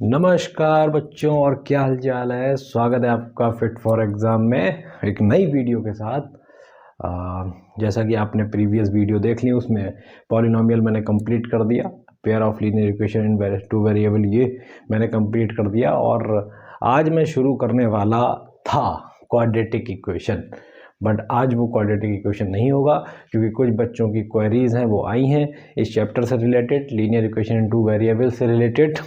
नमस्कार बच्चों, और क्या हाल चाल है। स्वागत है आपका फिट फॉर एग्ज़ाम में एक नई वीडियो के साथ। जैसा कि आपने प्रीवियस वीडियो देख ली, उसमें पॉलिनोमियल मैंने कंप्लीट कर दिया, pair of linear equation in two variable ये मैंने कंप्लीट कर दिया। और आज मैं शुरू करने वाला था क्वाड्रेटिक इक्वेशन, बट आज वो क्वाड्रेटिक इक्वेशन नहीं होगा क्योंकि कुछ बच्चों की क्वेरीज हैं वो आई हैं इस चैप्टर से related, linear equation in two variable से रिलेटेड।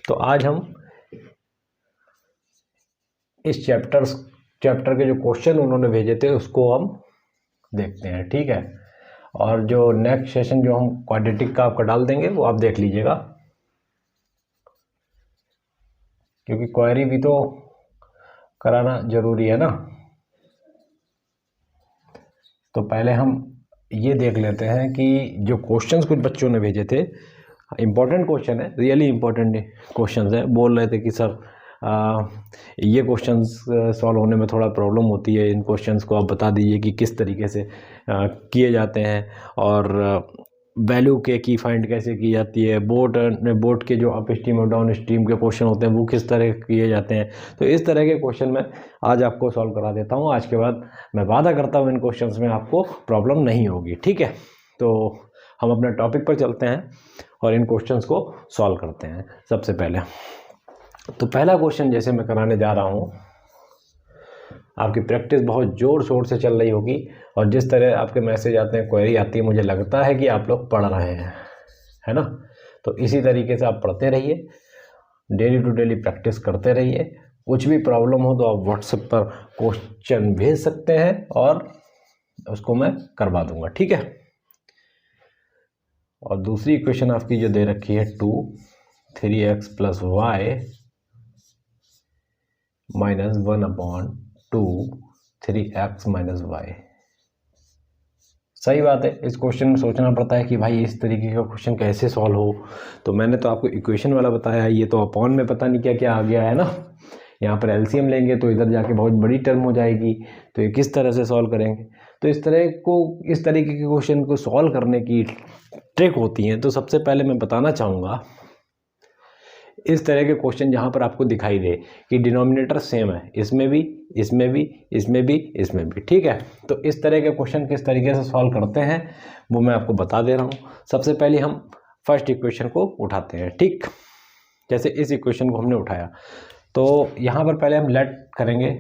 तो आज हम इस चैप्टर के जो क्वेश्चन उन्होंने भेजे थे उसको हम देखते हैं, ठीक है। और जो नेक्स्ट सेशन जो हम क्वाड्रेटिक का आपका डाल देंगे वो आप देख लीजिएगा, क्योंकि क्वेरी भी तो कराना जरूरी है ना। तो पहले हम ये देख लेते हैं कि जो क्वेश्चंस कुछ बच्चों ने भेजे थे, इम्पोर्टेंट क्वेश्चन है, रियली इम्पोर्टेंट क्वेश्चन है। बोल रहे थे कि सर ये क्वेश्चंस सॉल्व होने में थोड़ा प्रॉब्लम होती है, इन क्वेश्चंस को आप बता दीजिए कि किस तरीके से किए जाते हैं, और वैल्यू के की फाइंड कैसे की जाती है, बोट के जो अप स्ट्रीम और डाउन स्ट्रीम के क्वेश्चन होते हैं वो किस तरह किए जाते हैं। तो इस तरह के क्वेश्चन मैं आज आपको सॉल्व करा देता हूँ। आज के बाद मैं वादा करता हूँ इन क्वेश्चंस में आपको प्रॉब्लम नहीं होगी, ठीक है। तो हम अपने टॉपिक पर चलते हैं और इन क्वेश्चंस को सॉल्व करते हैं। सबसे पहले तो पहला क्वेश्चन जैसे मैं कराने जा रहा हूँ, आपकी प्रैक्टिस बहुत ज़ोर शोर से चल रही होगी, और जिस तरह आपके मैसेज आते हैं, क्वेरी आती है, मुझे लगता है कि आप लोग पढ़ रहे हैं, है ना। तो इसी तरीके से आप पढ़ते रहिए, डेली टू डेली प्रैक्टिस करते रहिए। कुछ भी प्रॉब्लम हो तो आप व्हाट्सएप पर क्वेश्चन भेज सकते हैं और उसको मैं करवा दूंगा, ठीक है। और दूसरी इक्वेशन आपकी जो दे रखी है 2 3x plus y minus 1/2 3x minus y. सही बात है, इस क्वेश्चन में सोचना पड़ता है कि भाई इस तरीके का क्वेश्चन कैसे सॉल्व हो। तो मैंने तो आपको इक्वेशन वाला बताया है, ये तो अपॉन में पता नहीं क्या क्या आ गया है ना। यहाँ पर एलसीएम लेंगे तो इधर जाके बहुत बड़ी टर्म हो जाएगी, तो ये किस तरह से सॉल्व करेंगे। तो इस तरीके के क्वेश्चन को सॉल्व करने की ट्रिक होती हैं। तो सबसे पहले मैं बताना चाहूँगा, इस तरह के क्वेश्चन जहाँ पर आपको दिखाई दे कि डिनोमिनेटर सेम है, इसमें भी, इसमें भी, इसमें भी, इसमें भी, ठीक है। तो इस तरह के क्वेश्चन किस तरीके से सॉल्व करते हैं वो मैं आपको बता दे रहा हूँ। सबसे पहले हम फर्स्ट इक्वेशन को उठाते हैं, ठीक। जैसे इस इक्वेशन को हमने उठाया तो यहाँ पर पहले हम लेट करेंगे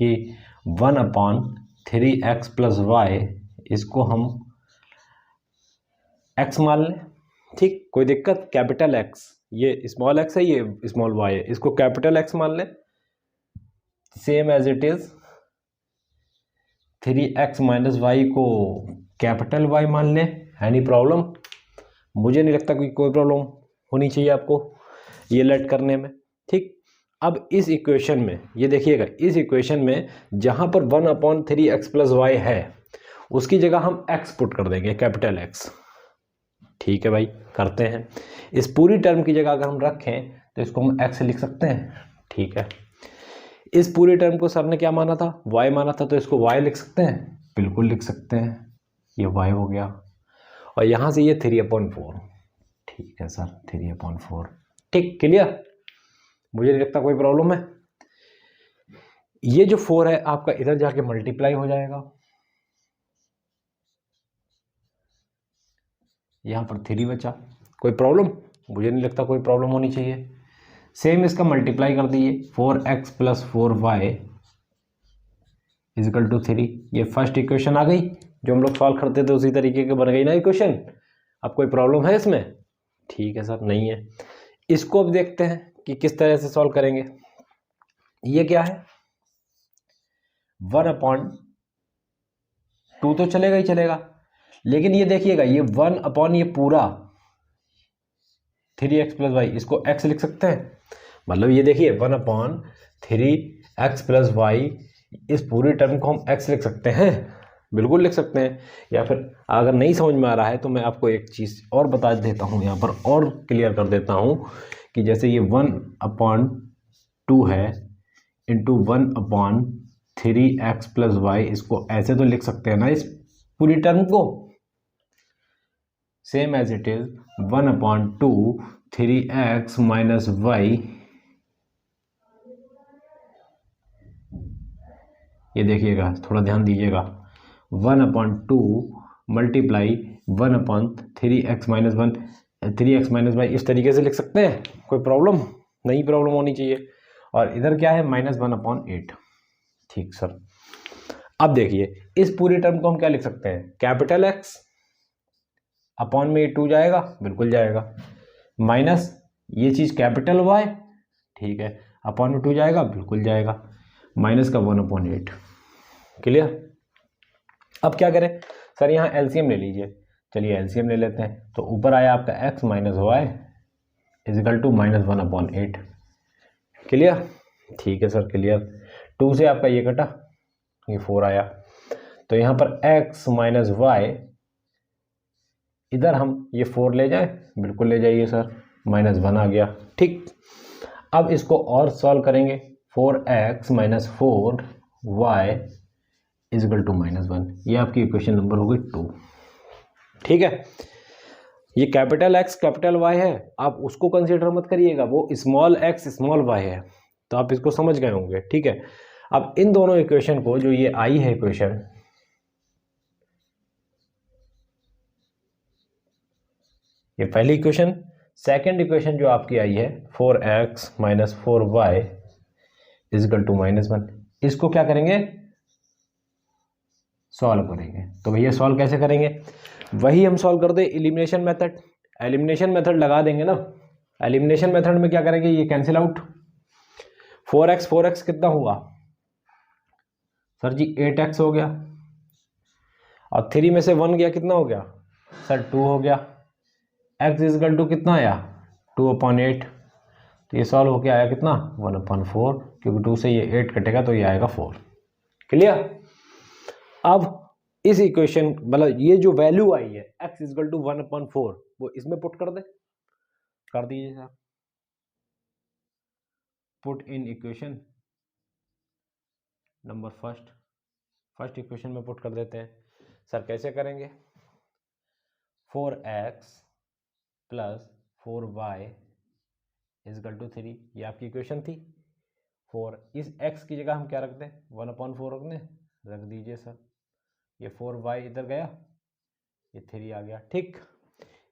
कि 1/3x प्लस वाई, इसको हम x मान लें, ठीक। कोई दिक्कत, कैपिटल x, ये स्मॉल x है, ये स्मॉल y है, इसको कैपिटल x मान लें। Same as it is 3x minus y को कैपिटल y मान लें। Any problem? मुझे नहीं लगता कोई प्रॉब्लम होनी चाहिए आपको ये लेट करने में, ठीक। अब इस इक्वेशन में ये देखिएगा, इस इक्वेशन में जहां पर 1/3x प्लस वाई है उसकी जगह हम x पुट कर देंगे, कैपिटल X, ठीक है भाई। करते हैं, इस पूरी टर्म की जगह अगर हम रखें तो इसको हम x लिख सकते हैं, ठीक है। इस पूरी टर्म को सर ने क्या माना था, y माना था, तो इसको y लिख सकते हैं, बिल्कुल लिख सकते हैं, ये y हो गया। और यहां से ये 3/4, ठीक है सर, 3/4, ठीक, क्लियर। मुझे नहीं लगता कोई प्रॉब्लम है। ये जो 4 है आपका इधर जाके मल्टीप्लाई हो जाएगा, यहां पर 3 बचा। कोई प्रॉब्लम? मुझे नहीं लगता कोई प्रॉब्लम होनी चाहिए। सेम इसका मल्टीप्लाई कर दीजिए, 4x plus 4y is equal to 3। ये फर्स्ट इक्वेशन आ गई, जो हम लोग सॉल्व करते थे उसी तरीके के बन गई ना इक्वेशन। अब कोई प्रॉब्लम है इसमें? ठीक है सर, नहीं है। इसको अब देखते हैं कि किस तरह से सॉल्व करेंगे। ये क्या है, 1/2 तो चलेगा ही चलेगा, लेकिन ये देखिएगा, ये 1/ ये पूरा 3x प्लस वाई, इसको x लिख सकते हैं। मतलब ये देखिए 1/3x प्लस वाई, इस पूरी टर्म को हम x लिख सकते हैं, बिल्कुल लिख सकते हैं। या फिर अगर नहीं समझ में आ रहा है तो मैं आपको एक चीज़ और बता देता हूँ, यहाँ पर और क्लियर कर देता हूँ कि जैसे ये 1/2 है इंटू 1/3x प्लस वाई, इसको ऐसे तो लिख सकते हैं ना इस पूरी टर्म को, same as it is 1/2 3x minus y, ये देखिएगा थोड़ा ध्यान दीजिएगा, 1/2 multiply 1/3x minus one, 3x minus y, इस तरीके से लिख सकते हैं, कोई प्रॉब्लम नहीं, प्रॉब्लम होनी चाहिए। और इधर क्या है, -1/8। ठीक सर। अब देखिए इस पूरी टर्म को हम क्या लिख सकते हैं, कैपिटल एक्स अपॉन में ये 2 जाएगा, बिल्कुल जाएगा, माइनस ये चीज़ कैपिटल वाई, ठीक है, अपॉन में 2 जाएगा, बिल्कुल जाएगा, माइनस का 1/8। क्लियर। अब क्या करें सर, यहाँ एलसीएम ले लीजिए, चलिए एलसीएम ले लेते हैं। तो ऊपर आया आपका x minus y equal to -1/8। Clear, ठीक है सर, क्लियर। 2 से आपका ये कटा, ये 4 आया, तो यहाँ पर x माइनस वाई, इधर हम ये 4 ले जाए, बिल्कुल ले जाइए सर, -1 आ गया। ठीक, अब इसको और सॉल्व करेंगे, 4x minus 4y is equal to -1, ये आपकी इक्वेशन नंबर होगी 2। ठीक है, ये कैपिटल एक्स कैपिटल वाई है, आप उसको कंसीडर मत करिएगा, वो स्मॉल एक्स स्मॉल वाई है, तो आप इसको समझ गए होंगे। ठीक है, अब इन दोनों इक्वेशन को, जो ये आई है इक्वेशन, ये पहली इक्वेशन, सेकंड इक्वेशन जो आपकी आई है 4x minus 4y is equal to -1, इसको क्या करेंगे, सॉल्व करेंगे। तो भैया सॉल्व कैसे करेंगे, वही हम सॉल्व कर दे एलिमिनेशन मेथड, एलिमिनेशन मेथड लगा देंगे ना। एलिमिनेशन मेथड में क्या करेंगे, ये कैंसिल आउट, 4x कितना हुआ सर जी, 8x हो गया, और 3 में से 1 गया, कितना हो गया सर, 2 हो गया, x इजकल टू कितना आया, 2/8, तो ये सॉल्व होके आया कितना, 1/4, क्योंकि 2 से ये 8 कटेगा तो ये आएगा 4। क्लियर। अब इस इक्वेशन, मतलब ये जो वैल्यू आई है x इजकल टू 1/4, वो इसमें पुट कर दे, कर दीजिए sir, put in equation number first equation में पुट कर देते हैं। सर कैसे करेंगे, 4x plus 4y is equal to 3, ये आपकी इक्वेशन थी। 4, इस x की जगह हम क्या रख दें, 1/4 रख दें, रख दीजिए सर, ये 4y इधर गया, ये 3 आ गया। ठीक,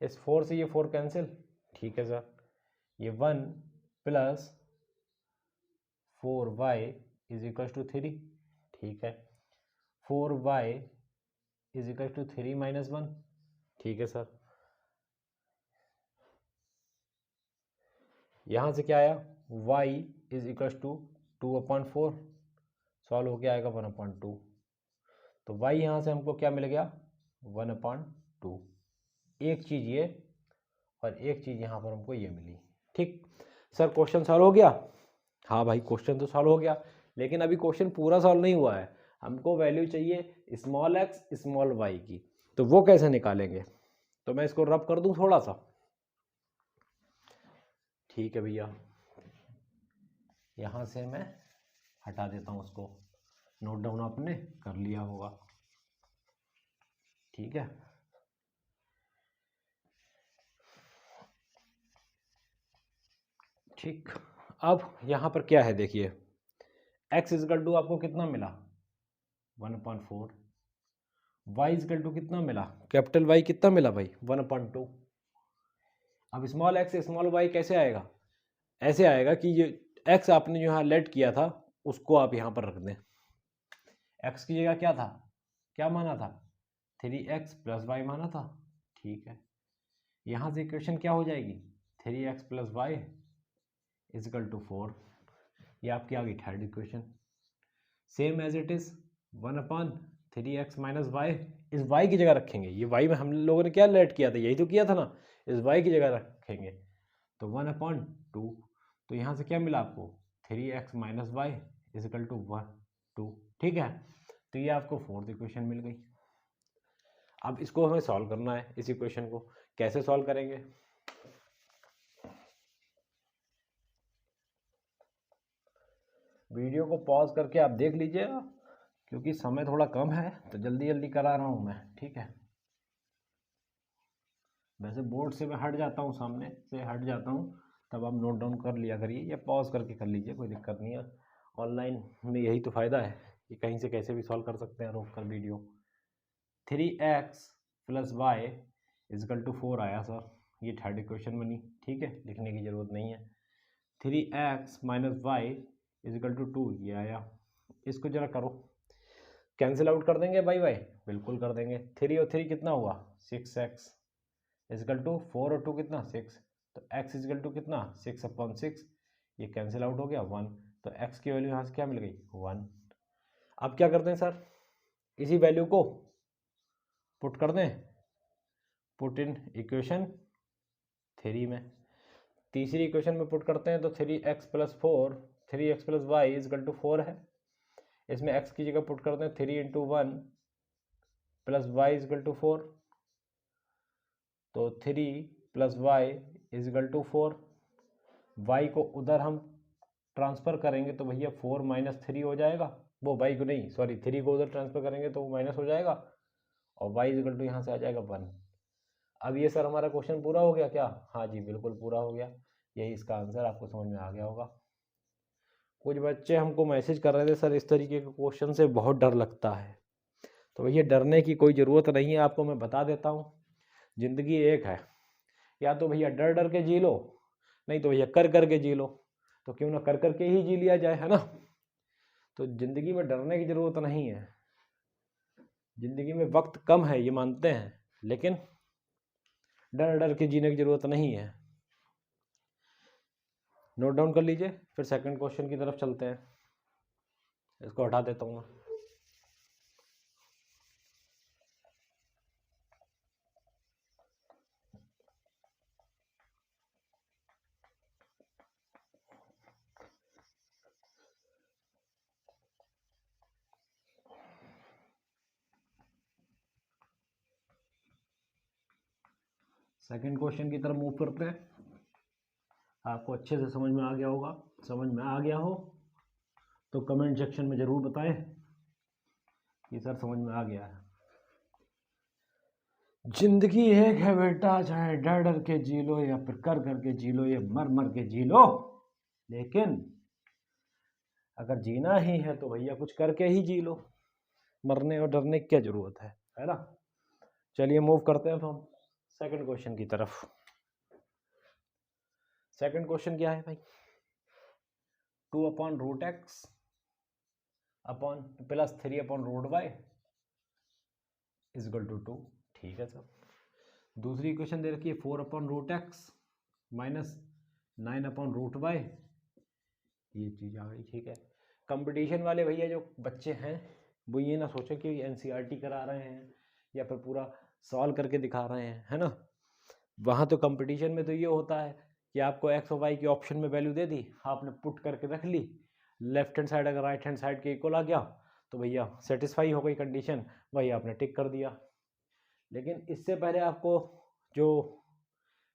इस 4 से ये 4 कैंसिल, ठीक है सर, ये 1 plus 4y is equal to 3, ठीक है, 4y is equal to 3 minus 1, ठीक है सर, यहाँ से क्या आया, y is equal to 2/4, solve होके आएगा 1/2, तो y यहाँ से हमको क्या मिल गया, 1/2, एक चीज़ ये और एक चीज़ यहाँ पर हमको ये मिली। ठीक सर, क्वेश्चन सॉल्व हो गया, हाँ भाई क्वेश्चन तो सॉल्व हो गया, लेकिन अभी क्वेश्चन पूरा सॉल्व नहीं हुआ है, हमको वैल्यू चाहिए स्मॉल एक्स स्मॉल वाई की, तो वो कैसे निकालेंगे, तो मैं इसको रब कर दूं थोड़ा सा। ठीक है भैया, यहाँ से मैं हटा देता हूँ उसको, नोट डाउन आपने कर लिया होगा। ठीक है, ठीक, अब यहाँ पर क्या है देखिए, x इजकल टू आपको कितना मिला, 1/4, y इजकल टू कितना मिला, कैपिटल Y कितना मिला भाई, 1/2। अब स्मॉल एक्स स्मॉल वाई कैसे आएगा, ऐसे आएगा कि ये x आपने जो यहाँ लेट किया था उसको आप यहाँ पर रख दें, x की जगह क्या था, क्या माना था, 3x प्लस वाई माना था। ठीक है, यहाँ से इक्वेशन क्या हो जाएगी, 3x plus Y equal to 4, ये आपकी आ गई third equation. Same as it is 1/3x minus y, इस y की जगह रखेंगे, ये y में हम लोगों ने क्या लेट किया था, यही तो किया था ना, इस y की जगह रखेंगे, तो 1/2, तो यहाँ से क्या मिला आपको, 3x minus y equal to 2। ठीक है, तो ये आपको फोर्थ इक्वेशन मिल गई। अब इसको हमें सॉल्व करना है, इस इक्वेशन को कैसे सॉल्व करेंगे, वीडियो को पॉज करके आप देख लीजिएगा, क्योंकि समय थोड़ा कम है तो जल्दी जल्दी करा रहा हूँ मैं। ठीक है, वैसे बोर्ड से मैं हट जाता हूँ, सामने से हट जाता हूँ, तब आप नोट डाउन कर लिया करिए या पॉज करके कर लीजिए, कोई दिक्कत नहीं है। ऑनलाइन में यही तो फ़ायदा है कि कहीं से कैसे भी सॉल्व कर सकते हैं रोक कर वीडियो। 3x + y = 4 आया सर, ये थर्ड इक्वेशन बनी, ठीक है, लिखने की ज़रूरत नहीं है। 3x - y = 2 ये आया। इसको जरा करो, कैंसिल आउट कर देंगे बाई बाई, बिल्कुल कर देंगे। 3 और 3 कितना हुआ, 6x = 4 और 2 कितना 6, तो x कितना 6/6, ये कैंसिल आउट हो गया 1, तो x की वैल्यू यहाँ से क्या मिल गई 1। अब क्या करते हैं सर, इसी वैल्यू को पुट कर दें, पुट इन इक्वेशन 3 में, तीसरी इक्वेशन में पुट करते हैं तो 3x + 4 3x + y = 4 है। इसमें x की जगह पुट करते हैं 3 × 1 + y = 4, तो 3 + y = 4। y को उधर हम ट्रांसफ़र करेंगे तो भैया 4 - 3 हो जाएगा, वो y को नहीं सॉरी 3 को उधर ट्रांसफ़र करेंगे तो वो माइनस हो जाएगा और y = यहाँ से आ जाएगा 1। अब ये सर हमारा क्वेश्चन पूरा हो गया क्या, हाँ जी बिल्कुल पूरा हो गया, यही इसका आंसर, आपको समझ में आ गया होगा। कुछ बच्चे हमको मैसेज कर रहे थे सर इस तरीके के क्वेश्चन से बहुत डर लगता है, तो भैया डरने की कोई ज़रूरत नहीं है, आपको मैं बता देता हूँ। ज़िंदगी एक है, या तो भैया डर डर के जी लो, नहीं तो भैया कर कर के जी लो, तो क्यों ना कर कर के ही जी लिया जाए, है ना। तो ज़िंदगी में डरने की ज़रूरत नहीं है, ज़िंदगी में वक्त कम है ये मानते हैं, लेकिन डर डर के जीने की ज़रूरत नहीं है। नोट डाउन कर लीजिए, फिर सेकंड क्वेश्चन की तरफ चलते हैं। इसको हटा देता हूँ मैं। सेकंड क्वेश्चन की तरफ मूव करते हैं। आपको अच्छे से समझ में आ गया होगा, समझ में आ गया हो तो कमेंट सेक्शन में ज़रूर बताएं कि सर समझ में आ गया है। जिंदगी एक है बेटा, चाहे डर डर के जी लो या फिर कर कर के जी लो या मर मर के जी लो, लेकिन अगर जीना ही है तो भैया कुछ करके ही जी लो, मरने और डरने की क्या जरूरत है ना। चलिए मूव करते हैं तो हम सेकंड क्वेश्चन की तरफ। सेकंड क्वेश्चन क्या है भाई, 2/√x अपॉन +3/√y = 2, ठीक है सर। दूसरी इक्वेशन दे रखी है 4/√x - 9/√y, ये चीज़ आ गई, ठीक है। कंपटीशन वाले भैया जो बच्चे हैं वो ये ना सोचें कि एनसीईआरटी करा रहे हैं या फिर पूरा सॉल्व करके दिखा रहे हैं, है ना। वहाँ तो कंपटीशन में तो ये होता है कि आपको एक्स और वाई की ऑप्शन में वैल्यू दे दी, आपने पुट करके रख ली, लेफ्ट हैंड साइड अगर राइट हैंड साइड के इक्वल आ गया तो भैया सेटिस्फाई हो गई कंडीशन, वही आपने टिक कर दिया। लेकिन इससे पहले आपको जो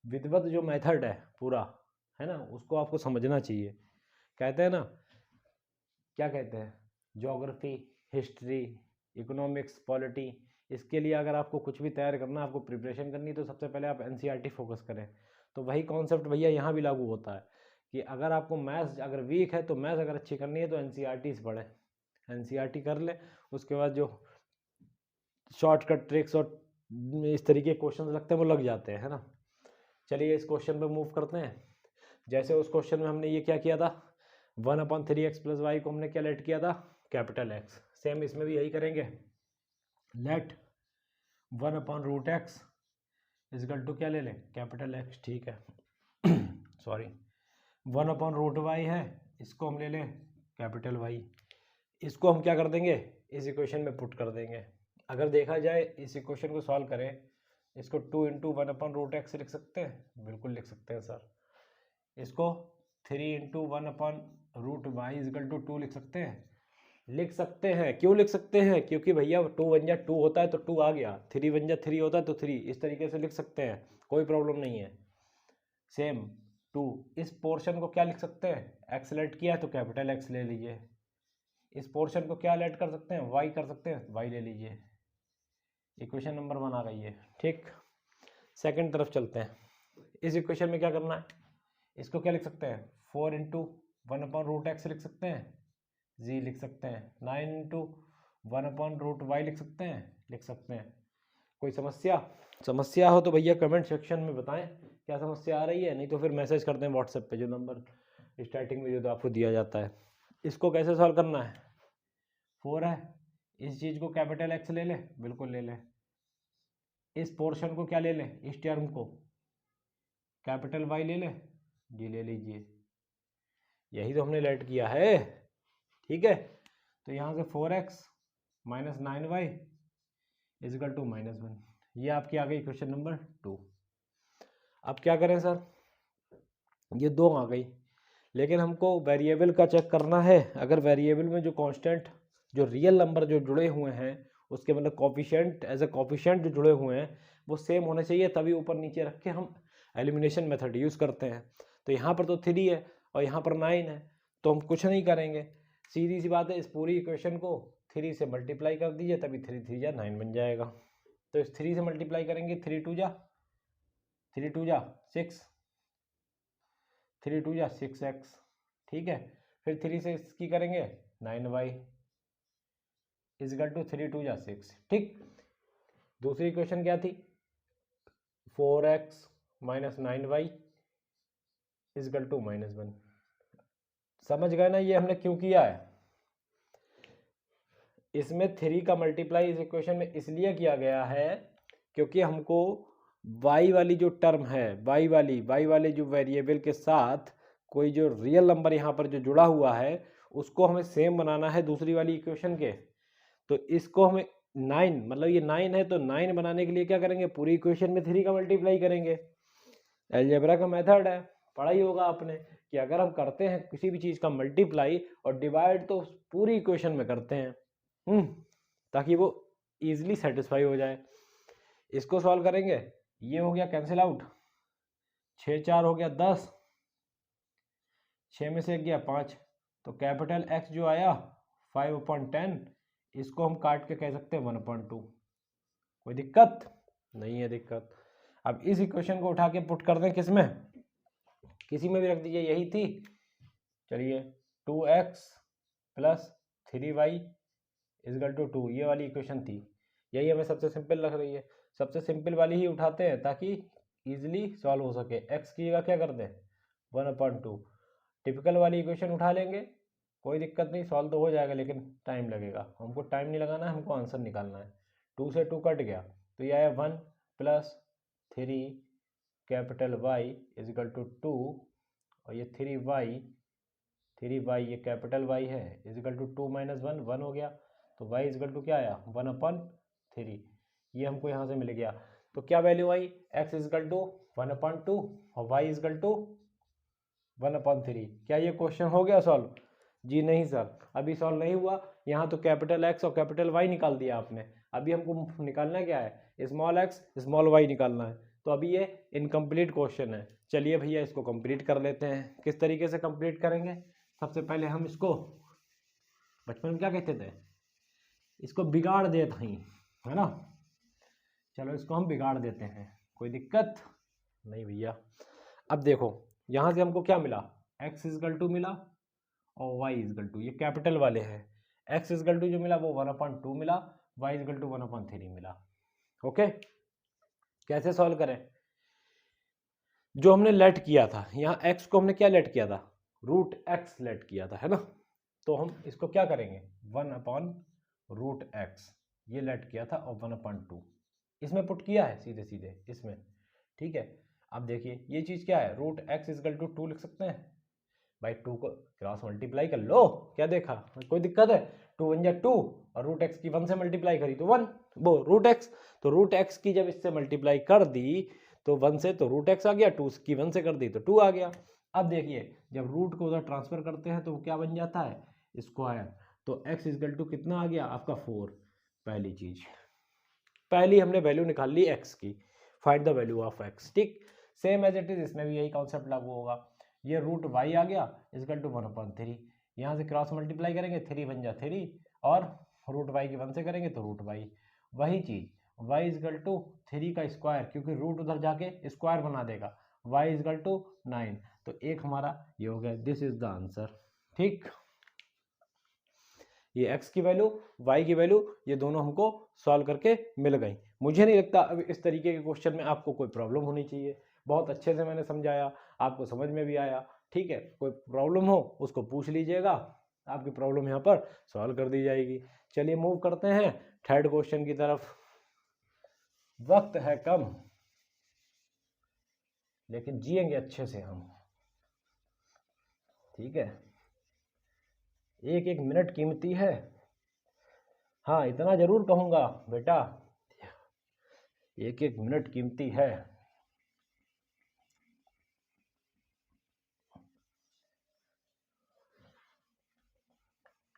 विधिवत जो मेथड है पूरा, है ना, उसको आपको समझना चाहिए। कहते हैं ना, क्या कहते हैं, ज्योग्राफी, हिस्ट्री, इकोनॉमिक्स, पॉलिटी, इसके लिए अगर आपको कुछ भी तैयार करना, आपको प्रिपरेशन करनी है तो सबसे पहले आप एनसीईआरटी फोकस करें। तो वही कॉन्सेप्ट भैया यहाँ भी लागू होता है कि अगर आपको मैथ्स अगर वीक है तो मैथ्स अगर अच्छी करनी है तो एनसीईआरटी से पढ़ें, एनसीईआरटी कर ले, उसके बाद जो शॉर्टकट ट्रिक्स और इस तरीके के क्वेश्चन लगते हैं वो लग जाते हैं, है ना। चलिए इस क्वेश्चन पे मूव करते हैं। जैसे उस क्वेश्चन में हमने ये क्या किया था, 1/3x + y को हमने क्या लेट किया था, कैपिटल एक्स, सेम इसमें भी यही करेंगे, लेट 1/√x = क्या ले लें, कैपिटल एक्स, ठीक है। सॉरी 1/√y है, इसको हम ले लें कैपिटल वाई, इसको हम क्या कर देंगे, इस इक्वेशन में पुट कर देंगे। अगर देखा जाए इस इक्वेशन को सॉल्व करें, इसको 2 × 1/√x लिख सकते हैं, बिल्कुल लिख सकते हैं सर। इसको 3 × 1/√y = 2 लिख सकते हैं, लिख सकते हैं। क्यों लिख सकते हैं, क्योंकि भैया 2 × 1 = 2 होता है तो 2 आ गया, 3 × 1 = 3 होता है तो 3, इस तरीके से लिख सकते हैं, कोई प्रॉब्लम नहीं है। सेम 2, इस पोर्शन को क्या लिख सकते हैं, एक्स लेट किया है तो कैपिटल एक्स ले लीजिए, इस पोर्शन को क्या लेट कर सकते हैं, वाई कर सकते हैं, वाई ले लीजिए। इक्वेशन नंबर 1 आ गई है, ठीक। सेकंड तरफ चलते हैं। इस इक्वेशन में क्या करना है, इसको क्या लिख सकते हैं, 4 इंटू 1/√x लिख सकते हैं, जी लिख सकते हैं, 9 इंटू 1/√y लिख सकते हैं। कोई समस्या हो तो भैया कमेंट सेक्शन में बताएं क्या समस्या आ रही है, नहीं तो फिर मैसेज करते हैं व्हाट्सएप पे, जो नंबर स्टार्टिंग में जो आपको दिया जाता है। इसको कैसे सॉल्व करना है, 4 है, इस चीज़ को कैपिटल एक्स ले ले, बिल्कुल ले ले, इस पोर्शन को क्या ले ले, इस टर्म को कैपिटल वाई ले ले, जी ले लीजिए, यही तो हमने लेट किया है, ठीक है। तो यहाँ से 4x minus 9y is equal to -1, ये आपकी आ गई क्वेश्चन नंबर 2। अब क्या करें सर, ये 2 आ गई, लेकिन हमको वेरिएबल का चेक करना है। अगर वेरिएबल में जो कांस्टेंट, जो रियल नंबर जो जुड़े हुए हैं, उसके मतलब कोफिशिएंट, एज ए कोफिशिएंट जो जुड़े हुए हैं वो सेम होने चाहिए, तभी ऊपर नीचे रख के हम एलिमिनेशन मेथड यूज़ करते हैं। तो यहाँ पर तो 3 है और यहाँ पर 9 है, तो हम कुछ नहीं करेंगे, सीधी सी बात है, इस पूरी इक्वेशन को 3 से मल्टीप्लाई कर दीजिए, तभी 3 3 जा 9 बन जाएगा। तो इस 3 से मल्टीप्लाई करेंगे, 3 2 जा 6, 3 2 जा 6x, ठीक है। फिर 3 से इसकी करेंगे 9y इजिकल टू 3 2 जा 6, ठीक। दूसरी इक्वेशन क्या थी, 4x minus 9y is equal to -1। समझ गए ना ये हमने क्यों किया है, इसमें 3 का मल्टीप्लाई इस इक्वेशन में इसलिए किया गया है क्योंकि हमको y वाली जो टर्म है, y वाले जो वेरिएबल के साथ कोई जो रियल नंबर यहाँ पर जो जुड़ा हुआ है उसको हमें सेम बनाना है दूसरी वाली इक्वेशन के। तो इसको हमें 9, मतलब ये 9 है, तो 9 बनाने के लिए क्या करेंगे, पूरी इक्वेशन में 3 का मल्टीप्लाई करेंगे। अलजेब्रा का मेथड है, पढ़ा ही होगा आपने, कि अगर हम करते हैं किसी भी चीज़ का मल्टीप्लाई और डिवाइड तो पूरी इक्वेशन में करते हैं, ताकि वो इजीली सेटिस्फाई हो जाए। इसको सॉल्व करेंगे, ये हो गया कैंसिल आउट, 6 4 हो गया 10, 6 में से गया 5, तो कैपिटल एक्स जो आया 5/10, इसको हम काट के कह सकते हैं 1/2। कोई दिक्कत नहीं है दिक्कत। अब इस इक्वेशन को उठा के पुट कर दें किस में, किसी में भी रख दीजिए, यही थी, चलिए 2x plus 3y is equal to 2, ये वाली इक्वेशन थी, यही हमें सबसे सिंपल लग रही है। सबसे सिंपल वाली ही उठाते हैं ताकि इजीली सॉल्व हो सके। x की जगह क्या कर दें 1/2, टिपिकल वाली इक्वेशन उठा लेंगे, कोई दिक्कत नहीं, सॉल्व तो हो जाएगा, लेकिन टाइम लगेगा, हमको टाइम नहीं लगाना है, हमको आंसर निकालना है। 2 से 2 कट गया, तो ये आया 1 plus 3 capital Y equal to 2, और ये 3y ये कैपिटल Y है इजिकल टू 2 - 1 1 हो गया, तो y इजिकल टू क्या आया 1/3, ये हमको यहाँ से मिल गया। तो क्या वैल्यू आई, x इजिकल टू 1/2 और y इजिकल टू 1/3। क्या ये क्वेश्चन हो गया सॉल्व, जी नहीं सर, अभी सॉल्व नहीं हुआ। यहाँ तो कैपिटल एक्स और कैपिटल वाई निकाल दिया आपने, अभी हमको निकालना क्या है, स्मॉल एक्स स्मॉल वाई निकालना है। तो अभी ये इनकम्प्लीट क्वेश्चन है। चलिए भैया इसको कंप्लीट कर लेते हैं। किस तरीके से कंप्लीट करेंगे, सबसे पहले हम इसको, बचपन में क्या कहते थे, इसको बिगाड़ देते हैं, है ना। चलो इसको हम बिगाड़ देते हैं, कोई दिक्कत नहीं भैया। अब देखो यहाँ से हमको क्या मिला, x इजकल टू मिला और y इजकल टू, ये कैपिटल वाले हैं, x इजकल टू जो मिला वो 1/2 मिला, y इजकल टू 1/3 मिला। ओके, कैसे सॉल्व करें, जो हमने लेट किया था, यहाँ x को हमने क्या लेट किया था, √x लेट किया था, है ना। तो हम इसको क्या करेंगे 1/√x, ये लेट किया था, और 1/2 इसमें पुट किया है सीधे सीधे इसमें, ठीक है। अब देखिए ये चीज़ क्या है, √x इजकल टू 2 लिख सकते हैं भाई, 2 को क्रॉस मल्टीप्लाई कर लो, क्या देखा, कोई दिक्कत है, 2 1 जा 2 और √x की 1 से मल्टीप्लाई करी तो 1, वो √x, तो √x की जब इससे मल्टीप्लाई कर दी तो 1 से, तो √x आ गया, 2 की 1 से कर दी तो 2 आ गया। अब देखिए जब रूट को उधर ट्रांसफर करते हैं तो क्या बन जाता है, स्क्वायर, तो x इजकल टू कितना आ गया आपका 4। पहली चीज, पहली हमने वैल्यू निकाल ली x की, find the value of x, ठीक। सेम एज इट इज इसमें भी यही कॉन्सेप्ट लागू होगा, ये √y आ गया इजकल टू 1/3, यहाँ से क्रॉस मल्टीप्लाई करेंगे, 3 1 जा 3 और √y की 1 से करेंगे तो √y, वही चीज वाई इजकल टू 3 का स्क्वायर, क्योंकि रूट उधर जाके स्क्वायर बना देगा, वाई इजकल टू 9। तो एक हमारा ये हो गया, दिस इज द आंसर। ठीक, ये x की वैल्यू y की वैल्यू ये दोनों हमको सॉल्व करके मिल गई। मुझे नहीं लगता अब इस तरीके के क्वेश्चन में आपको कोई प्रॉब्लम होनी चाहिए। बहुत अच्छे से मैंने समझाया, आपको समझ में भी आया। ठीक है, कोई प्रॉब्लम हो उसको पूछ लीजिएगा, आपकी प्रॉब्लम यहाँ पर सॉल्व कर दी जाएगी। चलिए मूव करते हैं थर्ड क्वेश्चन की तरफ। वक्त है कम लेकिन जिएंगे अच्छे से हम। ठीक है, एक एक मिनट कीमती है। हाँ, इतना जरूर कहूंगा बेटा, एक एक मिनट कीमती है।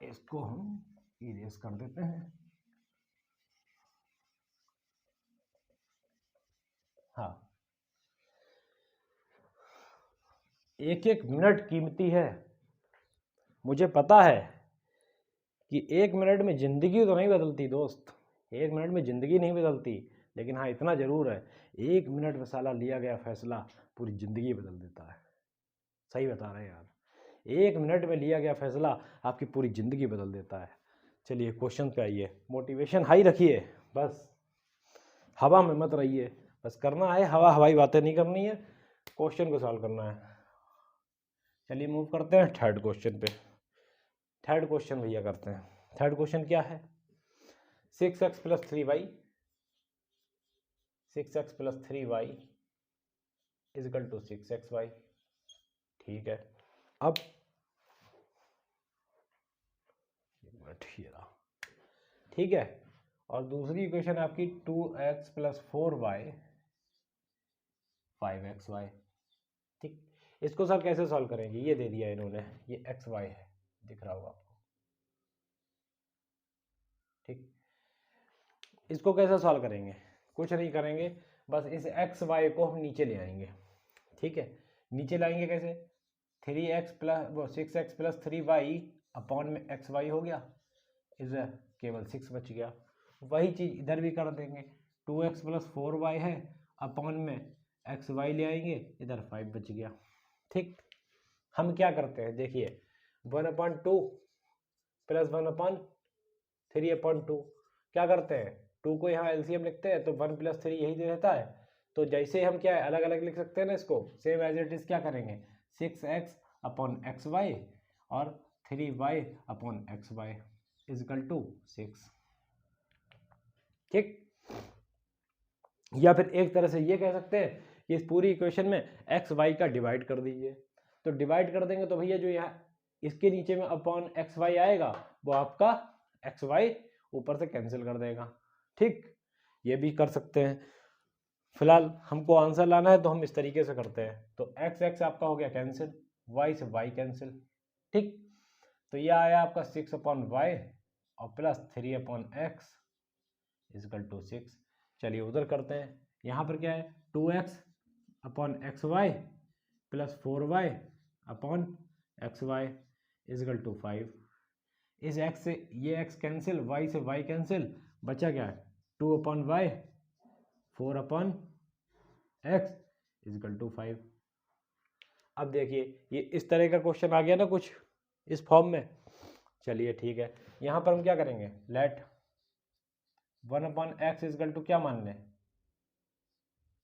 इसको हम इरेज कर देते हैं। हाँ, एक एक मिनट कीमती है। मुझे पता है कि एक मिनट में जिंदगी तो नहीं बदलती दोस्त, एक मिनट में जिंदगी नहीं बदलती, लेकिन हाँ इतना जरूर है, एक मिनट में साला लिया गया फैसला पूरी जिंदगी बदल देता है। सही बता रहे हैं यार, एक मिनट में लिया गया फैसला आपकी पूरी ज़िंदगी बदल देता है। चलिए क्वेश्चन पे आइए, मोटिवेशन हाई रखिए, बस हवा में मत रहिए, बस करना है हवा हवाई बातें नहीं करनी है, क्वेश्चन को सॉल्व करना है। चलिए मूव करते हैं थर्ड क्वेश्चन पे। थर्ड क्वेश्चन भैया करते हैं। थर्ड क्वेश्चन क्या है? 6x plus 3y, 6x plus 3y is equal to 6xy। ठीक है, अब ठीक है, और दूसरी इक्वेशन आपकी 2x प्लस 4y 5xy। ठीक, इसको सर कैसे सॉल्व करेंगे? ये दे दिया इन्होंने, ये xy है, दिख रहा होगा आपको। ठीक, इसको कैसे सॉल्व करेंगे? कुछ नहीं करेंगे, बस इस xy को हम नीचे ले आएंगे। ठीक है, नीचे लाएंगे कैसे? 3x plus 6x plus 3y upon में xy हो गया, इस केवल 6 बच गया। वही चीज़ इधर भी कर देंगे, 2x प्लस 4y है, अपॉन में xy ले आएंगे, इधर 5 बच गया। ठीक, हम क्या करते हैं देखिए, 1/2 प्लस 1/3/2 क्या करते हैं, 2 को यहाँ एलसीएम लिखते हैं तो 1 प्लस 3 यही दे रहता है। तो जैसे हम क्या है अलग अलग लिख सकते हैं ना, इसको सेम एज इट इज क्या करेंगे, 6x अपॉन xy और 3y upon xy is equal to 6। ठीक, या फिर एक तरह से ये कह सकते हैं कि इस पूरी इक्वेशन में एक्स वाई का डिवाइड कर दीजिए। तो डिवाइड कर देंगे तो भैया जो यहाँ इसके नीचे में अपॉन एक्स वाई आएगा वो आपका एक्स वाई ऊपर से कैंसिल कर देगा। ठीक, ये भी कर सकते हैं। फिलहाल हमको आंसर लाना है तो हम इस तरीके से करते हैं, तो एक्स एक्स आपका हो गया कैंसिल, वाई से वाई कैंसिल। ठीक, तो ये आया आपका 6/y और प्लस 3/x इजकल टू 6। चलिए उधर करते हैं, यहाँ पर क्या है 2x upon x y plus 4y upon x y equal to 5। इस x से ये x कैंसिल, y से y कैंसिल, बचा क्या है 2/y 4/x इजकल टू 5। अब देखिए ये इस तरह का क्वेश्चन आ गया ना कुछ इस फॉर्म में। चलिए ठीक है, यहाँ पर हम क्या करेंगे, लेट 1/x इजकल टू क्या मान लें,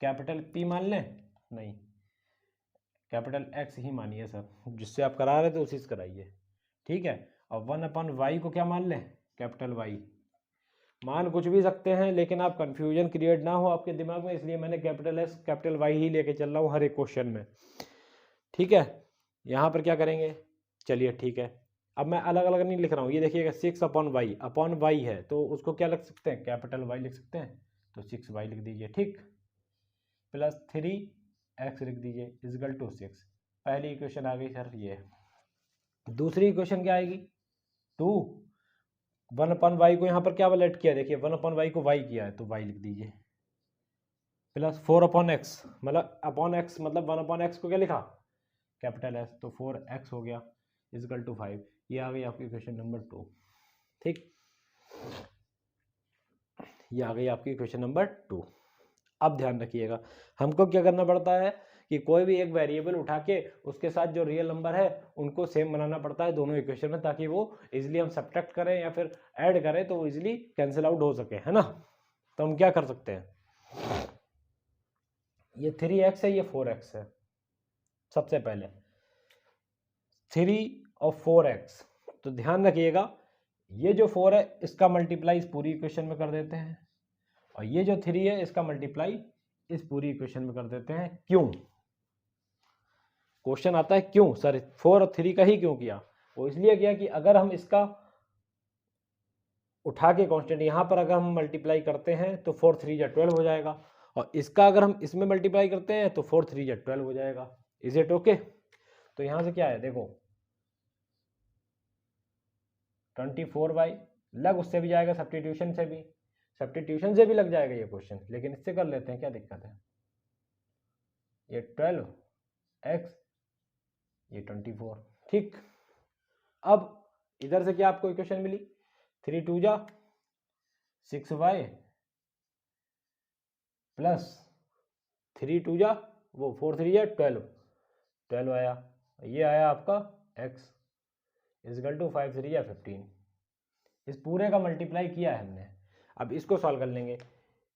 कैपिटल P मान लें, नहीं कैपिटल X ही मानिए सर, जिससे आप करा रहे थे उसी से कराइए। ठीक है, और 1/y को क्या मान लें, कैपिटल Y। मान कुछ भी सकते हैं लेकिन आप कंफ्यूजन क्रिएट ना हो आपके दिमाग में, इसलिए मैंने कैपिटल S कैपिटल Y ही लेके चल रहा हूँ हर एक क्वेश्चन में। ठीक है, यहाँ पर क्या करेंगे, चलिए ठीक है, अब मैं अलग अलग नहीं लिख रहा हूँ, ये देखिएगा 6/y अपॉन y है तो उसको क्या लिख सकते हैं, कैपिटल Y लिख सकते हैं, तो 6y लिख दीजिए। ठीक, प्लस 3x लिख दीजिए इजकल टू 6। पहली इक्वेशन आ गई सर ये। दूसरी इक्वेशन क्या आएगी, 2 1/y को यहाँ पर क्या लेट किया, देखिए 1/y को y किया है तो y लिख दीजिए, प्लस 4/x मतलब अपॉन x मतलब 1/x को क्या लिखा, कैपिटल S, तो 4x हो गया इजकल टू 5। ये आ गई आपकी इक्वेशन नंबर 2। ठीक, ये आ गई आपकी क्वेश्चन नंबर 2। अब ध्यान रखिएगा, हमको क्या करना पड़ता है कि कोई भी एक वेरिएबल उठा के उसके साथ जो रियल नंबर है उनको सेम बनाना पड़ता है दोनों इक्वेशन में, ताकि वो इजीली हम सब्ट्रैक्ट करें या फिर ऐड करें तो वो इजीली कैंसिल आउट हो सके, है ना। तो हम क्या कर सकते हैं, ये 3x है, ये 4x है। सबसे पहले 3 और 4x, तो ध्यान रखिएगा ये जो 4 है इसका मल्टीप्लाई इस पूरी इक्वेशन में कर देते हैं, और ये जो 3 है इसका मल्टीप्लाई इस पूरी इक्वेशन में कर देते हैं। क्यों? क्वेश्चन आता है क्यों सर 4 और 3 का ही क्यों किया? वो इसलिए किया कि अगर हम इसका उठा के कांस्टेंट यहाँ पर अगर हम मल्टीप्लाई करते हैं तो 4 3 या 12 हो जाएगा, और इसका अगर हम इसमें मल्टीप्लाई करते हैं तो 4 3 या 12 हो जाएगा। Is it okay? तो यहाँ से क्या है देखो 24y लग उससे भी जाएगा, सब्स्टिट्यूशन से भी लग जाएगा ये क्वेश्चन, लेकिन इससे कर लेते हैं, क्या दिक्कत है। ये 12x, ये 24, ठीक। अब इधर से क्या आपको इक्वेशन मिली, 3 2 जा 6y प्लस 3 2 जा वो 4 3 जा 12 आया, ये आया आपका x इजकल टू 5 3 या 15। इस पूरे का मल्टीप्लाई किया है हमने। अब इसको सॉल्व कर लेंगे।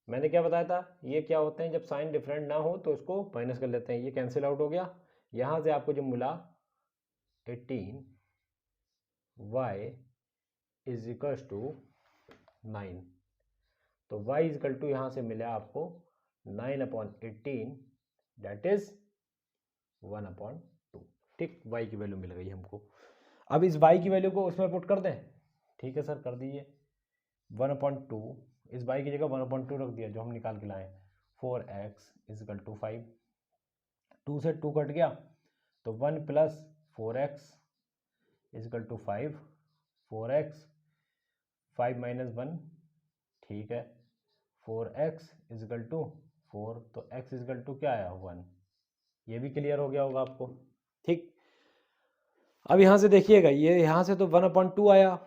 मैंने क्या बताया था, ये क्या होते हैं जब साइन डिफरेंट ना हो तो इसको माइनस कर लेते हैं, ये कैंसिल आउट हो गया। यहाँ से आपको जो मिला 18y इज इक्वल टू 9, तो y इजकल टू यहाँ से मिला आपको 9/18 दैट इज 1/2, ठीक। y की वैल्यू मिल गई हमको। अब इस y की वैल्यू को उसमें पुट कर दें, ठीक है सर कर दीजिए। 1/2 इस y की जगह 1/2 रख दिया जो हम निकाल के लाए। 4x इजकल टू 5, 2 से 2 कट गया तो 1 plus 4x is equal to 5, 4x 5 minus 1, ठीक है 4x इजकल टू 4, तो x इजकल टू क्या आया 1। ये भी क्लियर हो गया होगा आपको, ठीक। अब यहाँ से देखिएगा, ये यहाँ से तो 1/2 आया,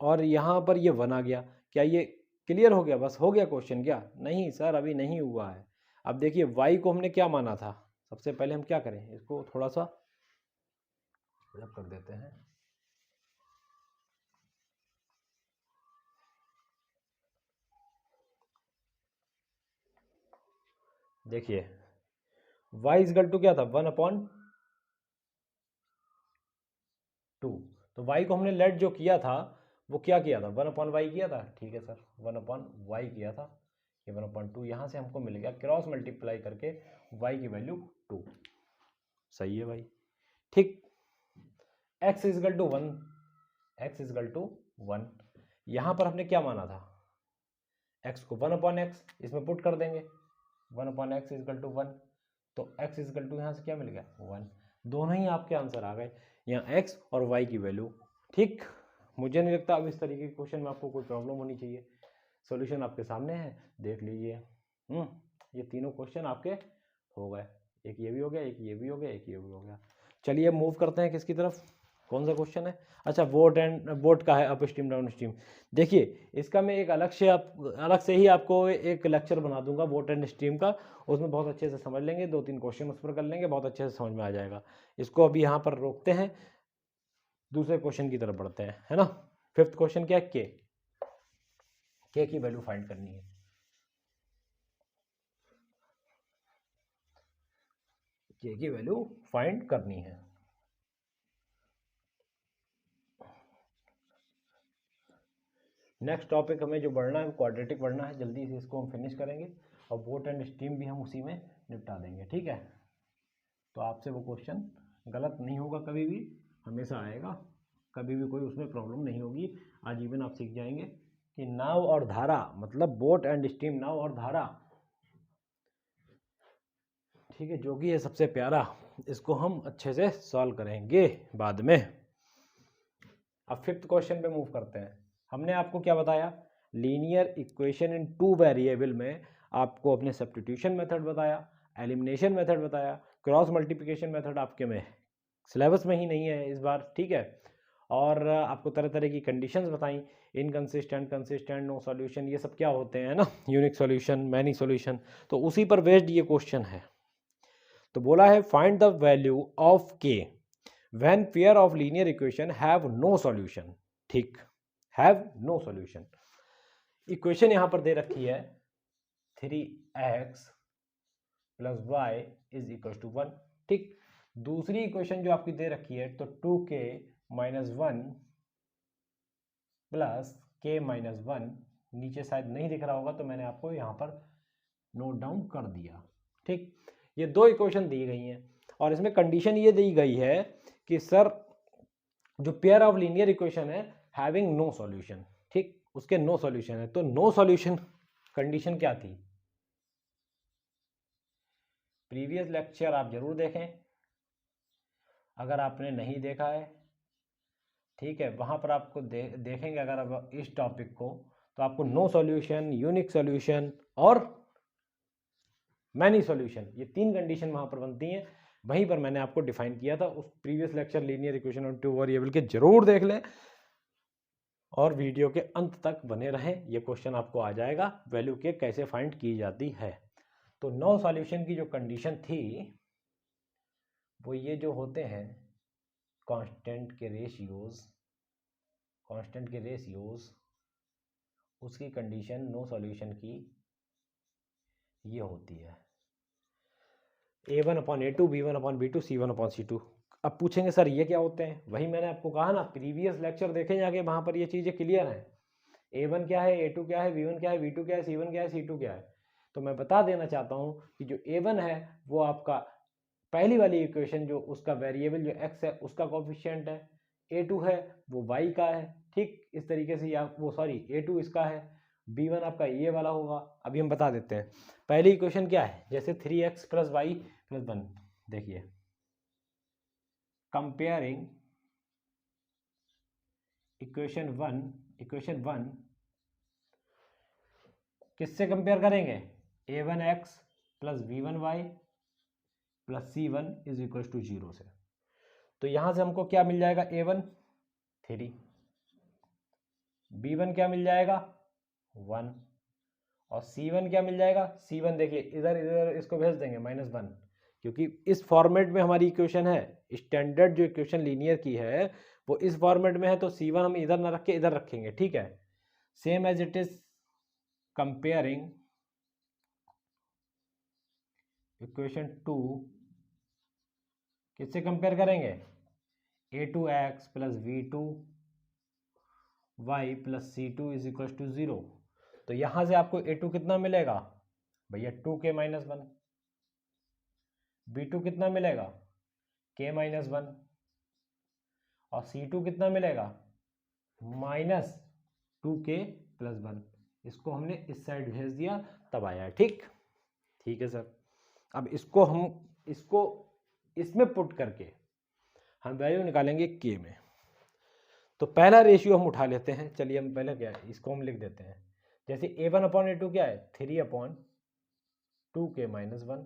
और यहाँ पर ये 1 आ गया। क्या ये क्लियर हो गया? बस हो गया क्वेश्चन क्या? नहीं सर अभी नहीं हुआ है। अब देखिए y को हमने क्या माना था, सबसे पहले हम क्या करें, इसको थोड़ा सा अलग कर देते हैं। देखिए y इजकल टू क्या था 1/2, तो y को हमने लेट जो किया था वो क्या किया था 1/y किया था, ठीक है सर 1/y किया था। ये 1/2 यहाँ से हमको मिल गया, क्रॉस मल्टीप्लाई करके y की वैल्यू 2, सही है भाई, ठीक। x equal to 1, x equal to 1, यहाँ पर हमने क्या माना था x को 1/x, इसमें पुट कर देंगे 1/x इजकल टू 1, तो x इजकल टू यहाँ से क्या मिल गया 1। दोनों ही आपके आंसर आ गए, यहाँ x और y की वैल्यू, ठीक। मुझे नहीं लगता अब इस तरीके के क्वेश्चन में आपको कोई प्रॉब्लम होनी चाहिए। सॉल्यूशन आपके सामने है, देख लीजिए। ये तीनों क्वेश्चन आपके हो गए, एक ये भी हो गया, एक ये भी हो गया, एक ये भी हो गया। चलिए मूव करते हैं किसकी तरफ, कौन सा क्वेश्चन है, अच्छा वोट का है, अप स्ट्रीम डाउन स्ट्रीम। देखिए इसका मैं एक अलग से ही आपको एक लेक्चर बना दूंगा वोट एंड स्ट्रीम का, उसमें बहुत अच्छे से समझ लेंगे, 2-3 क्वेश्चन उस पर कर लेंगे, बहुत अच्छे से समझ में आ जाएगा। इसको अभी यहाँ पर रोकते हैं, दूसरे क्वेश्चन की तरफ बढ़ते हैं, है ना। 5th क्वेश्चन क्या है, के की वैल्यू फाइंड करनी है। के की वैल्यू फाइंड करनी है। नेक्स्ट टॉपिक हमें जो बढ़ना है क्वाड्रेटिक बढ़ना है, जल्दी से इसको हम फिनिश करेंगे और वोट एंड स्ट्रीम भी हम उसी में निपटा देंगे, ठीक है। तो आपसे वो क्वेश्चन गलत नहीं होगा, कभी भी हमेशा आएगा, कभी भी कोई उसमें प्रॉब्लम नहीं होगी। आजीवन आप सीख जाएंगे कि नाव और धारा, मतलब बोट एंड स्ट्रीम, नाव और धारा, ठीक है, जो कि है सबसे प्यारा, इसको हम अच्छे से सॉल्व करेंगे बाद में। अब 5th क्वेश्चन पे मूव करते हैं। हमने आपको क्या बताया, लीनियर इक्वेशन इन 2 वेरिएबल में आपको अपने सब्स्टिट्यूशन मेथड बताया, एलिमिनेशन मेथड बताया, क्रॉस मल्टीप्लिकेशन मेथड आपके में सिलेबस में ही नहीं है इस बार, ठीक है। और आपको तरह तरह की कंडीशंस बताई, इनकंसिस्टेंट, कंसिस्टेंट, नो सॉल्यूशन, ये सब क्या होते हैं ना, यूनिक सॉल्यूशन, मैनी सॉल्यूशन। तो उसी पर बेस्ड ये क्वेश्चन है। तो बोला है find the value of k when pair of linear equation have no solution. ठीक, हैव नो सॉल्यूशन। इक्वेशन यहां पर दे रखी है 3x plus y is equal to 1। ठीक, दूसरी इक्वेशन जो आपकी दे रखी है तो 2k minus 1 plus k minus 1, नीचे शायद नहीं दिख रहा होगा तो मैंने आपको यहाँ पर नोट डाउन कर दिया। ठीक, ये दो इक्वेशन दी गई हैं और इसमें कंडीशन ये दी गई है कि सर जो पेयर ऑफ लीनियर इक्वेशन है हैविंग नो सॉल्यूशन। ठीक, उसके नो सॉल्यूशन है। तो नो सॉल्यूशन कंडीशन क्या थी? प्रीवियस लेक्चर आप जरूर देखें अगर आपने नहीं देखा है। ठीक है, वहां पर आपको देखेंगे अगर आप इस टॉपिक को, तो आपको नो सॉल्यूशन, यूनिक सॉल्यूशन और मैनी सॉल्यूशन, ये तीन कंडीशन वहां पर बनती हैं। वहीं पर मैंने आपको डिफाइन किया था उस प्रीवियस लेक्चर लीनियर इक्वेशन और टू वेरिएबल के, जरूर देख लें और वीडियो के अंत तक बने रहें। ये क्वेश्चन आपको आ जाएगा वैल्यू के कैसे फाइंड की जाती है। तो नो सॉल्यूशन की जो कंडीशन थी वो ये जो होते हैं कांस्टेंट के रेशियोज, उसकी कंडीशन नो सॉल्यूशन की ये होती है a1/a2, b1/b2, c1/c2। अब पूछेंगे सर ये क्या होते हैं? वही मैंने आपको कहा ना, प्रीवियस लेक्चर देखें जाके, वहां पर ये चीजें क्लियर हैं। a1 क्या है, a2 क्या है, b1 क्या है, b2 क्या है, c1 क्या है, c2 क्या है। तो मैं बता देना चाहता हूं कि जो a1 है वो आपका पहली वाली इक्वेशन जो उसका वेरिएबल जो x है उसका कोफिशिएंट है, a2 है वो y का है। ठीक, इस तरीके से या वो सॉरी a2 इसका है, b1 आपका ये वाला होगा। अभी हम बता देते हैं पहली इक्वेशन क्या है। जैसे 3x प्लस वाई प्लस 1, देखिए कंपेयरिंग इक्वेशन वन किससे कंपेयर करेंगे? a1x plus b1y plus c1 is equal to 0 से। तो यहां से हमको क्या मिल जाएगा? a1 3, b1 क्या मिल जाएगा? 1, और c1 क्या मिल जाएगा? c1 देखिए इधर इधर इसको भेज देंगे -1, क्योंकि इस फॉर्मेट में हमारी इक्वेशन है। स्टैंडर्ड जो इक्वेशन लीनियर की है वो इस फॉर्मेट में है, तो c1 हम इधर ना रख के इधर रखेंगे। ठीक है, same as it is comparing equation 2 किससे कंपेयर करेंगे? a2x plus v2y plus c2 is equal to 0। तो यहां से आपको a2 कितना मिलेगा भैया? 2k minus 1। b2 कितना मिलेगा? k minus 1। और c2 कितना मिलेगा? Minus 2k plus 1। इसको हमने इस साइड भेज दिया तब आया। ठीक, ठीक है सर। अब इसको इसमें पुट करके हम वैल्यू निकालेंगे k में। तो पहला रेशियो हम उठा लेते हैं। चलिए हम पहले क्या है इसको हम लिख देते हैं। जैसे a1/a2 क्या है? 3/2k minus 1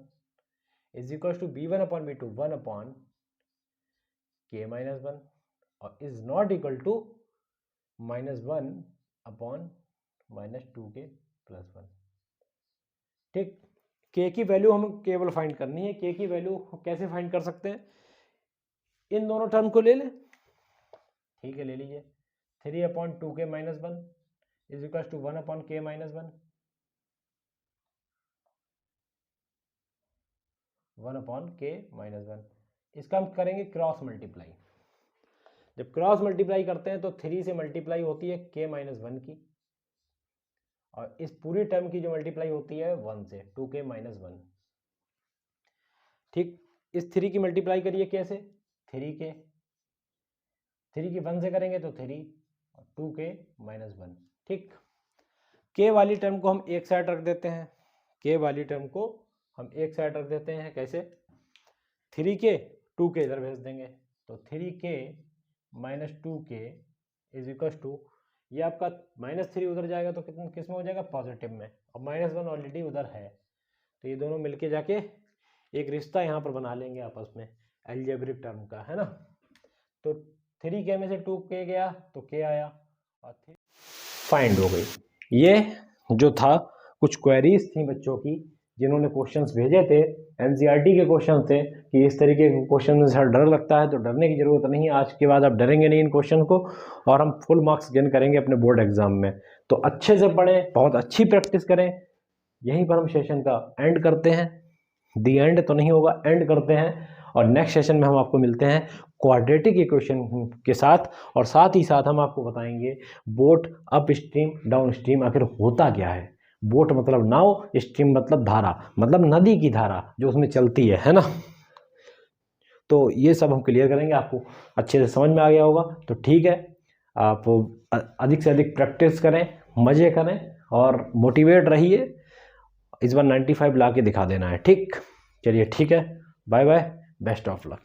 is equal to b1/b2 1/k minus 1 और is not equal to -1/-2k plus 1। ठीक, k की वैल्यू हम केवल फाइंड करनी है। k की वैल्यू कैसे फाइंड कर सकते हैं? इन दोनों टर्म को ले लें। ठीक है, ले लीजिए। 3/2k minus 1 is equal to 1/k minus 1, 1/k minus 1। इसका हम करेंगे क्रॉस मल्टीप्लाई। जब क्रॉस मल्टीप्लाई करते हैं तो 3 से मल्टीप्लाई होती है k माइनस 1 की, और इस पूरी टर्म की जो मल्टीप्लाई होती है 1 से, 2k माइनस 1। ठीक, इस 3 की मल्टीप्लाई करिए कैसे? 3 की 1 से करेंगे तो 3 और 2k माइनस 1। ठीक, k वाली टर्म को हम एक साइड रख देते हैं। k वाली टर्म को हम एक साइड रख देते हैं। कैसे? 3k 2k इधर भेज देंगे, तो 3k minus 2k is equal to, ये आपका -3 उधर जाएगा तो कितना किस में हो जाएगा? पॉजिटिव में, और -1 ऑलरेडी उधर है, तो ये दोनों मिलके जाके एक रिश्ता यहाँ पर बना लेंगे आपस में अलजेब्रिक टर्म का, है ना। तो 3k में से 2k गया तो k आया, और फाइंड हो गई। ये जो था कुछ क्वेरीज थी बच्चों की जिन्होंने क्वेश्चंस भेजे थे, एनसीईआरटी के क्वेश्चन थे कि इस तरीके के क्वेश्चन में सर डर लगता है, तो डरने की ज़रूरत नहीं है, आज के बाद आप डरेंगे नहीं इन क्वेश्चन को और हम फुल मार्क्स गेन करेंगे अपने बोर्ड एग्जाम में। तो अच्छे से पढ़ें, बहुत अच्छी प्रैक्टिस करें। यहीं पर हम सेशन का एंड करते हैं। दी एंड तो नहीं होगा, एंड करते हैं और नेक्स्ट सेशन में हम आपको मिलते हैं क्वाड्रेटिक इक्वेशन के साथ, और साथ ही साथ हम आपको बताएंगे boat up stream down stream आखिर होता क्या है। बोट मतलब नाव, स्ट्रीम मतलब धारा, मतलब नदी की धारा जो उसमें चलती है ना। तो ये सब हम क्लियर करेंगे, आपको अच्छे से समझ में आ गया होगा। तो ठीक है, आप अधिक से अधिक प्रैक्टिस करें, मज़े करें और मोटिवेट रहिए। इस बार 95 ला के दिखा देना है, ठीक। चलिए ठीक है, bye bye, best of luck.